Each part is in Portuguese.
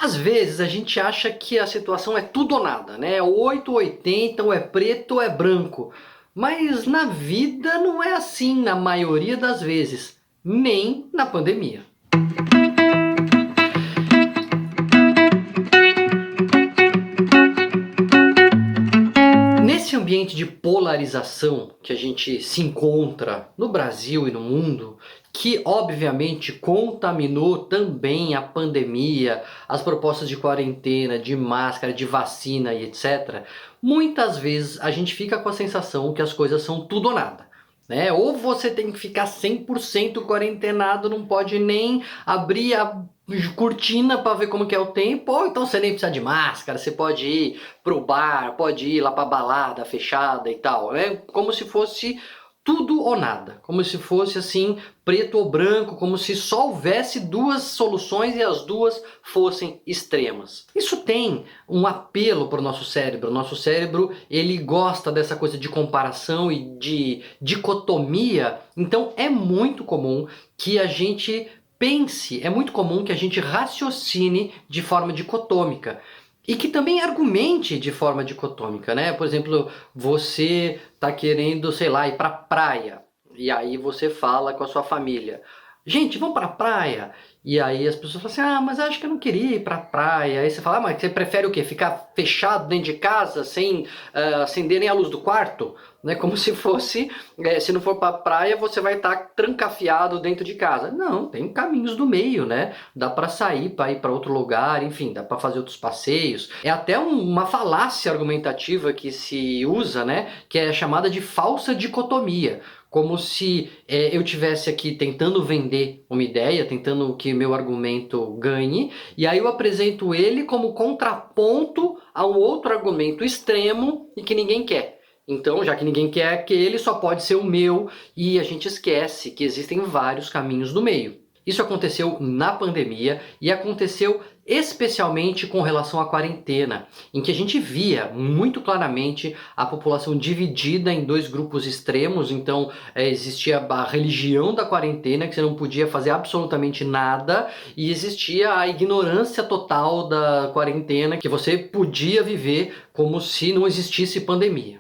Às vezes a gente acha que a situação é tudo ou nada, né? 8 ou 80, ou é preto ou é branco. Mas na vida não é assim na maioria das vezes, nem na pandemia. Nesse ambiente de polarização que a gente se encontra no Brasil e no mundo, que obviamente contaminou também a pandemia, as propostas de quarentena, de máscara, de vacina e etc., muitas vezes a gente fica com a sensação que as coisas são tudo ou nada. Né? Ou você tem que ficar 100% quarentenado, não pode nem abrir a cortina para ver como que é o tempo, ou então você nem precisa de máscara, você pode ir pro bar, pode ir lá pra balada fechada e tal, né? Como se fosse tudo ou nada, como se fosse assim, preto ou branco, como se só houvesse duas soluções e as duas fossem extremas. Isso tem um apelo para o nosso cérebro. O nosso cérebro, ele gosta dessa coisa de comparação e de dicotomia, então é muito comum que a gente pense, é muito comum que a gente raciocine de forma dicotômica. E que também argumente de forma dicotômica, né? Por exemplo, você tá querendo, sei lá, ir pra praia. E aí você fala com a sua família. Gente, vamos pra praia. E aí as pessoas falam assim, ah, mas acho que eu não queria ir pra praia. Aí você fala, ah, mas você prefere o quê? Ficar fechado dentro de casa, sem acender nem a luz do quarto? Né? Como se fosse, se não for pra praia, você vai estar trancafiado dentro de casa. Não, tem caminhos do meio, né? Dá pra sair, pra ir pra outro lugar, enfim, dá pra fazer outros passeios. É até uma falácia argumentativa que se usa, né? Que é chamada de falsa dicotomia. Como se eu tivesse aqui tentando vender uma ideia, tentando que meu argumento ganhe, e aí eu apresento ele como contraponto a um outro argumento extremo e que ninguém quer. Então, já que ninguém quer aquele, só pode ser o meu, e a gente esquece que existem vários caminhos do meio. Isso aconteceu na pandemia e aconteceu especialmente com relação à quarentena, em que a gente via muito claramente a população dividida em dois grupos extremos. Então existia a religião da quarentena, que você não podia fazer absolutamente nada, e existia a ignorância total da quarentena, que você podia viver como se não existisse pandemia.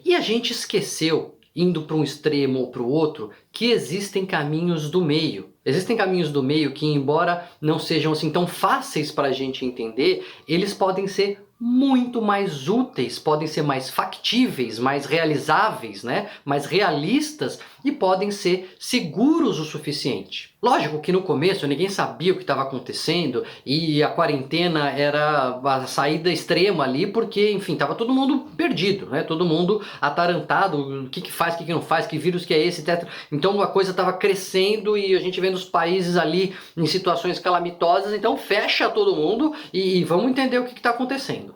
E a gente esqueceu, indo para um extremo ou para o outro, que existem caminhos do meio. Existem caminhos do meio que, embora não sejam assim tão fáceis para a gente entender, eles podem ser muito mais úteis, podem ser mais factíveis, mais realizáveis, né? Mais realistas, e podem ser seguros o suficiente. Lógico que no começo ninguém sabia o que estava acontecendo e a quarentena era a saída extrema ali, porque, enfim, estava todo mundo perdido, né? Todo mundo atarantado, o que faz, o que não faz, que vírus que é esse, etc. Então a coisa estava crescendo e a gente vendo os países ali em situações calamitosas, então fecha todo mundo e vamos entender o que está acontecendo.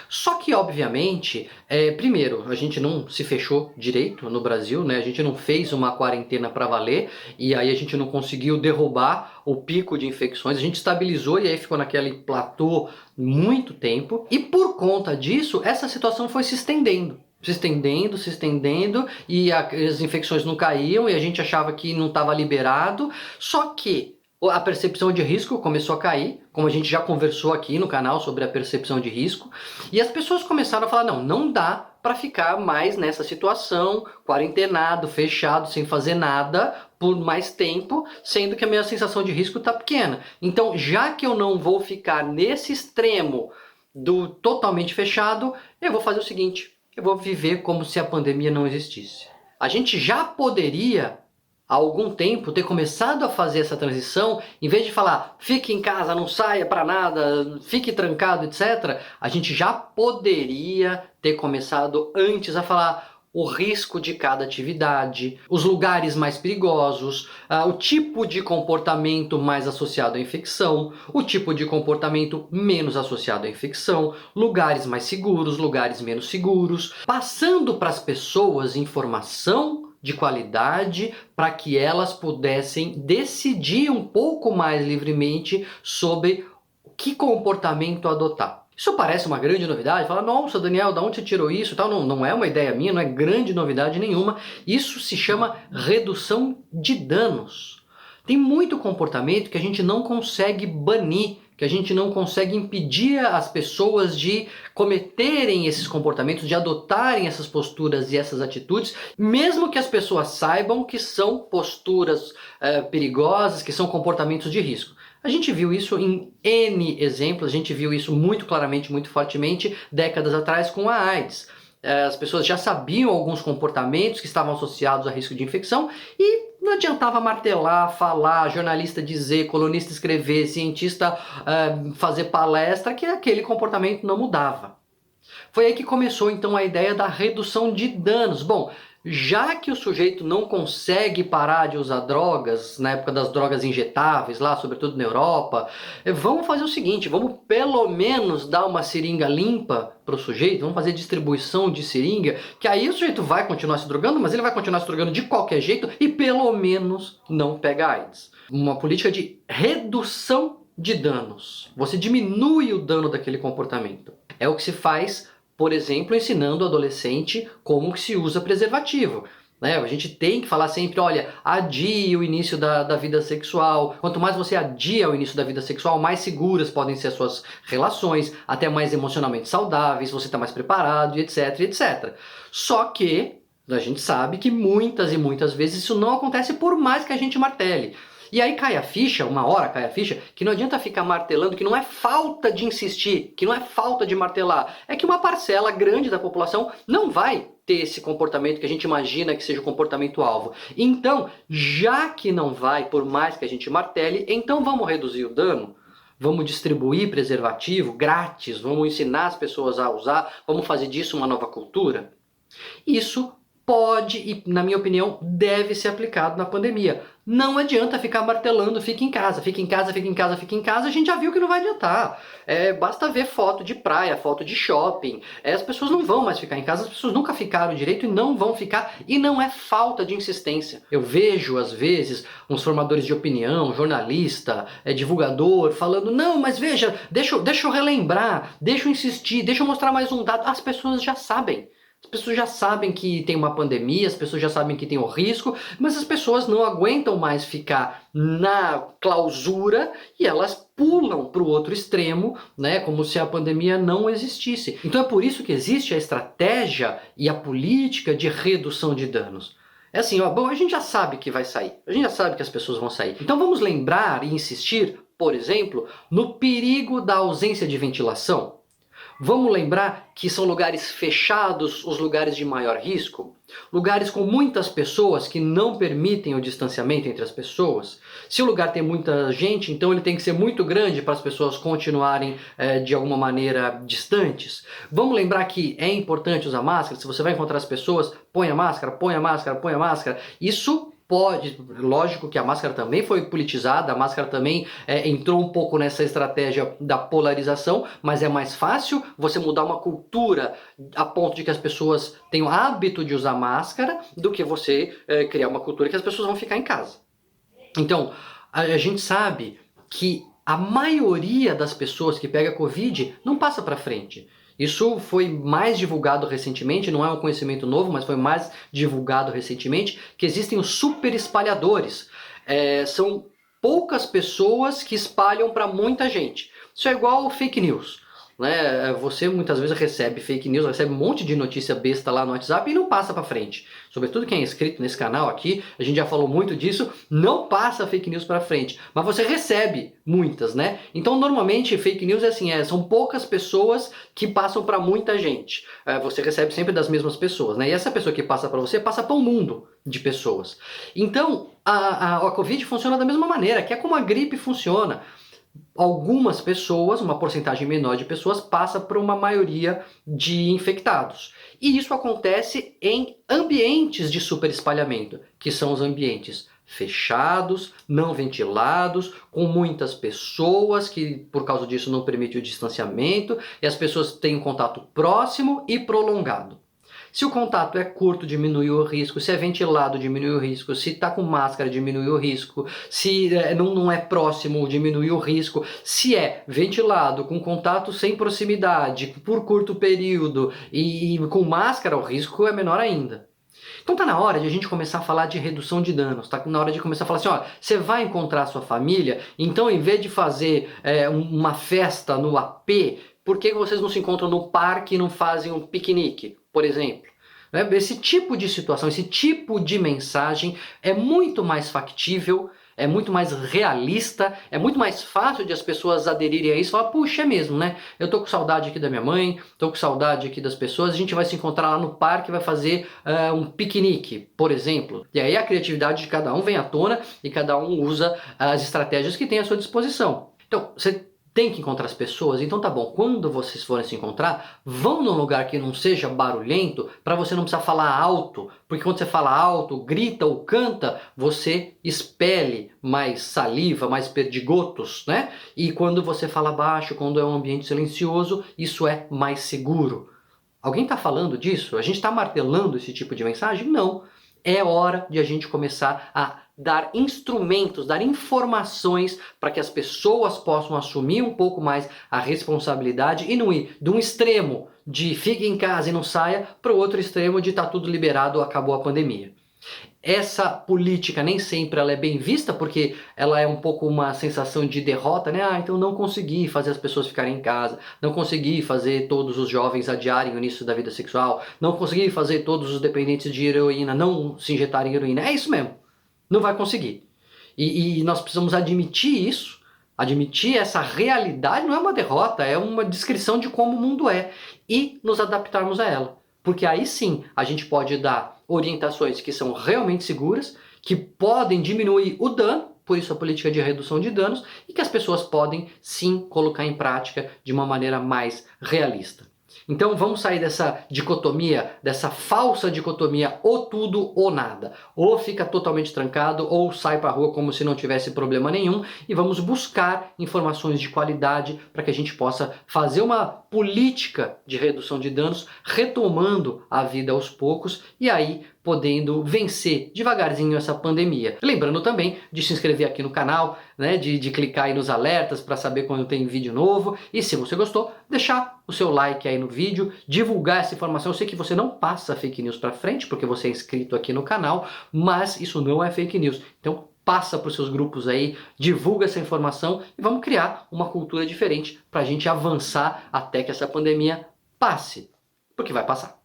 Só que, obviamente, primeiro, a gente não se fechou direito no Brasil, né? A gente não fez uma quarentena para valer, e aí a gente não conseguiu derrubar o pico de infecções, a gente estabilizou e aí ficou naquele platô muito tempo, e por conta disso, essa situação foi se estendendo. Se estendendo, e as infecções não caíam, e a gente achava que não estava liberado, só que a percepção de risco começou a cair, como a gente já conversou aqui no canal sobre a percepção de risco, e as pessoas começaram a falar, não dá para ficar mais nessa situação, quarentenado, fechado, sem fazer nada por mais tempo, sendo que a minha sensação de risco está pequena. Então, já que eu não vou ficar nesse extremo do totalmente fechado, eu vou fazer o seguinte, eu vou viver como se a pandemia não existisse. A gente já poderia há algum tempo ter começado a fazer essa transição, em vez de falar fique em casa, não saia para nada, fique trancado, etc., a gente já poderia ter começado antes a falar o risco de cada atividade, os lugares mais perigosos, o tipo de comportamento mais associado à infecção, o tipo de comportamento menos associado à infecção, lugares mais seguros, lugares menos seguros, passando para as pessoas informação de qualidade para que elas pudessem decidir um pouco mais livremente sobre que comportamento adotar. Isso parece uma grande novidade, fala, nossa Daniel, da onde você tirou isso? Tal, não é uma ideia minha, não é grande novidade nenhuma, isso se chama redução de danos. Tem muito comportamento que a gente não consegue banir que a gente não consegue impedir as pessoas de cometerem esses comportamentos, de adotarem essas posturas e essas atitudes, mesmo que as pessoas saibam que são posturas perigosas, que são comportamentos de risco. A gente viu isso em N exemplos, a gente viu isso muito claramente, muito fortemente, décadas atrás com a AIDS. As pessoas já sabiam alguns comportamentos que estavam associados a risco de infecção e não adiantava martelar, falar, jornalista dizer, colunista escrever, cientista fazer palestra, que aquele comportamento não mudava. Foi aí que começou então a ideia da redução de danos. Bom, já que o sujeito não consegue parar de usar drogas, na época das drogas injetáveis, lá, sobretudo na Europa, vamos fazer o seguinte, vamos pelo menos dar uma seringa limpa para o sujeito, vamos fazer distribuição de seringa, que aí o sujeito vai continuar se drogando, mas ele vai continuar se drogando de qualquer jeito e pelo menos não pega AIDS. Uma política de redução de danos. Você diminui o dano daquele comportamento. É o que se faz, por exemplo, ensinando o adolescente como que se usa preservativo. A gente tem que falar sempre, olha, adie o início da vida sexual. Quanto mais você adia o início da vida sexual, mais seguras podem ser as suas relações, até mais emocionalmente saudáveis, você está mais preparado, etc, etc. Só que a gente sabe que muitas e muitas vezes isso não acontece por mais que a gente martele. E aí cai a ficha, uma hora cai a ficha, que não adianta ficar martelando, que não é falta de insistir, que não é falta de martelar. É que uma parcela grande da população não vai ter esse comportamento que a gente imagina que seja o comportamento-alvo. Então, já que não vai, por mais que a gente martele, então vamos reduzir o dano? Vamos distribuir preservativo grátis, vamos ensinar as pessoas a usar, vamos fazer disso uma nova cultura? Isso pode e, na minha opinião, deve ser aplicado na pandemia. Não adianta ficar martelando, fica em casa, fica em casa, fica em casa, fica em casa, a gente já viu que não vai adiantar. Basta ver foto de praia, foto de shopping. As pessoas não vão mais ficar em casa, as pessoas nunca ficaram direito e não vão ficar, e não é falta de insistência. Eu vejo, às vezes, uns formadores de opinião, jornalista, divulgador, falando, não, mas veja, deixa eu relembrar, deixa eu insistir, deixa eu mostrar mais um dado. As pessoas já sabem. As pessoas já sabem que tem uma pandemia, as pessoas já sabem que tem o risco, mas as pessoas não aguentam mais ficar na clausura e elas pulam para o outro extremo, como se a pandemia não existisse. Então é por isso que existe a estratégia e a política de redução de danos. É assim, bom, a gente já sabe que vai sair, a gente já sabe que as pessoas vão sair. Então vamos lembrar e insistir, por exemplo, no perigo da ausência de ventilação. Vamos lembrar que são lugares fechados os lugares de maior risco? Lugares com muitas pessoas que não permitem o distanciamento entre as pessoas? Se o lugar tem muita gente, então ele tem que ser muito grande para as pessoas continuarem de alguma maneira distantes? Vamos lembrar que é importante usar máscara? Se você vai encontrar as pessoas, põe a máscara, põe a máscara, põe a máscara. Isso pode, lógico que a máscara também foi politizada, a máscara também entrou um pouco nessa estratégia da polarização, mas é mais fácil você mudar uma cultura a ponto de que as pessoas tenham hábito de usar máscara do que você criar uma cultura que as pessoas vão ficar em casa. Então, a gente sabe que a maioria das pessoas que pega Covid não passa para frente. Isso foi mais divulgado recentemente, não é um conhecimento novo, mas foi mais divulgado recentemente, que existem os super espalhadores. São poucas pessoas que espalham para muita gente. Isso é igual fake news. Você muitas vezes recebe fake news, recebe um monte de notícia besta lá no WhatsApp e não passa para frente. Sobretudo quem é inscrito nesse canal aqui, a gente já falou muito disso, não passa fake news para frente, mas você recebe muitas, Então normalmente fake news é assim, são poucas pessoas que passam para muita gente. Você recebe sempre das mesmas pessoas, E essa pessoa que passa para você passa para um mundo de pessoas. Então a Covid funciona da mesma maneira, que é como a gripe funciona. Algumas pessoas, uma porcentagem menor de pessoas, passa para uma maioria de infectados. E isso acontece em ambientes de superespalhamento, que são os ambientes fechados, não ventilados, com muitas pessoas, que por causa disso não permite o distanciamento, e as pessoas têm um contato próximo e prolongado. Se o contato é curto, diminui o risco. Se é ventilado, diminui o risco. Se está com máscara, diminui o risco. Se não é próximo, diminui o risco. Se é ventilado, com contato sem proximidade, por curto período e com máscara, o risco é menor ainda. Então tá na hora de a gente começar a falar de redução de danos, tá na hora de começar a falar assim, ó, você vai encontrar a sua família, então em vez de fazer uma festa no AP, por que vocês não se encontram no parque e não fazem um piquenique, por exemplo? Esse tipo de situação, esse tipo de mensagem é muito mais factível, é muito mais realista, é muito mais fácil de as pessoas aderirem a isso e falar, puxa, é mesmo, né? Eu tô com saudade aqui da minha mãe, tô com saudade aqui das pessoas, a gente vai se encontrar lá no parque e vai fazer um piquenique, por exemplo. E aí a criatividade de cada um vem à tona e cada um usa as estratégias que tem à sua disposição. Então, você tem que encontrar as pessoas, então tá bom, quando vocês forem se encontrar, vão num lugar que não seja barulhento, para você não precisar falar alto, porque quando você fala alto, grita ou canta, você expele mais saliva, mais perdigotos, né? E quando você fala baixo, quando é um ambiente silencioso, isso é mais seguro. Alguém está falando disso? A gente está martelando esse tipo de mensagem? Não. É hora de a gente começar a dar instrumentos, dar informações para que as pessoas possam assumir um pouco mais a responsabilidade e não ir de um extremo de fique em casa e não saia para o outro extremo de tá tudo liberado, acabou a pandemia. Essa política nem sempre ela é bem vista, porque ela é um pouco uma sensação de derrota, né? Ah, então não consegui fazer as pessoas ficarem em casa, não consegui fazer todos os jovens adiarem o início da vida sexual, não consegui fazer todos os dependentes de heroína não se injetarem heroína. É isso mesmo, não vai conseguir. E nós precisamos admitir isso, admitir essa realidade, não é uma derrota, é uma descrição de como o mundo é, e nos adaptarmos a ela. Porque aí sim a gente pode dar orientações que são realmente seguras, que podem diminuir o dano, por isso a política de redução de danos, e que as pessoas podem sim colocar em prática de uma maneira mais realista. Então vamos sair dessa dicotomia, dessa falsa dicotomia, ou tudo ou nada. Ou fica totalmente trancado, ou sai para a rua como se não tivesse problema nenhum, e vamos buscar informações de qualidade para que a gente possa fazer uma política de redução de danos, retomando a vida aos poucos, e aí podendo vencer devagarzinho essa pandemia. Lembrando também de se inscrever aqui no canal, né, de clicar aí nos alertas para saber quando tem vídeo novo, e se você gostou, deixar o seu like aí no vídeo, divulgar essa informação. Eu sei que você não passa fake news para frente, porque você é inscrito aqui no canal, mas isso não é fake news. Então passa para os seus grupos aí, divulga essa informação e vamos criar uma cultura diferente para a gente avançar até que essa pandemia passe, porque vai passar.